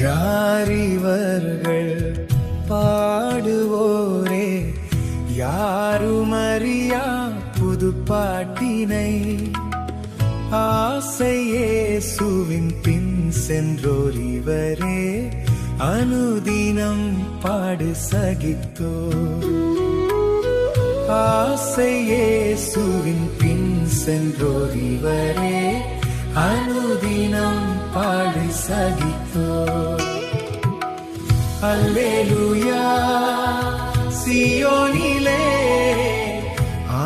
யார் இவர்கள் பாடுவோரே, யாரும் அறியா புது பாட்டினை, ஆசை இயேசுவின் பின் சென்றோர் இவரே, அனுதினம் பாடு சகித்தோ. ஆசை இயேசுவின் பின் சென்றோர் இவரே, அனுதினம் பாடு சகித்தோ. அல்லேலூயா சீயோனிலே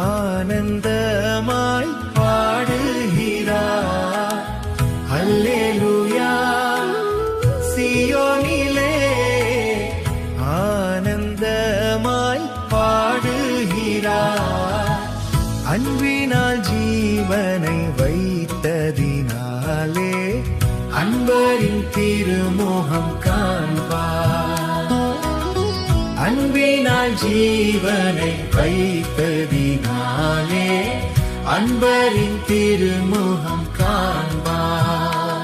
ஆனந்தமாய் பாடுகிறார். அல்லேலூயா சீயோனிலே ஆனந்தமாய் பாடுகிறார். அன்பினால் ஜீவனை வைத்ததினாலே அன்பரின் திருமுகம் காண்பார். அன்பினால் ஜீவனை வைத்ததினாலே அன்பரின் திருமுகம் காண்பார்.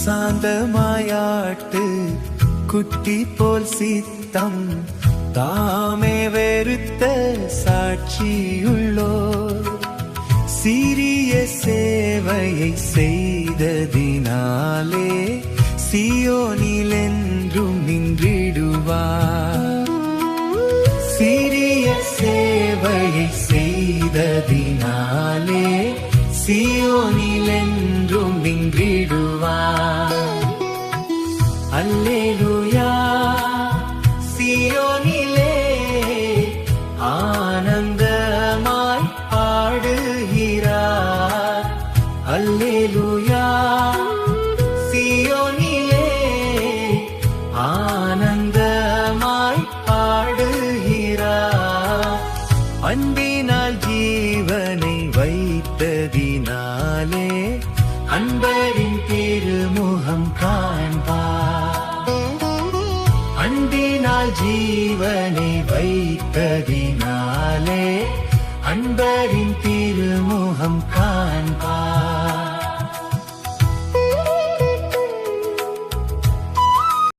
சாந்தமாயாட்டு குட்டி போல் சித்தம் தாமே வெறுத்த சாட்சியுள்ளோ, சிறிய சேவையை செய்ததினாலே சீயோனில் என்றும் நின்றிடுவார். சிறிய சேவையை செய்ததினாலே சீயோனில் என்றும் நின்றிடுவார். அல்லேலூயா சீயோனிலே ஆனந்தமாய் பாடுகிறார். அல்லேலூயா சீயோனிலே ஆனந்தமாய் பாடுகிறார். அன்பினால் ஜீவனை வைத்ததினாலே அன்பரின் திருமுகம் காண்பார். அன்பினால் ஜீவனை வைத்ததினாலே அன்பரின் திருமுகம் காண்பார்.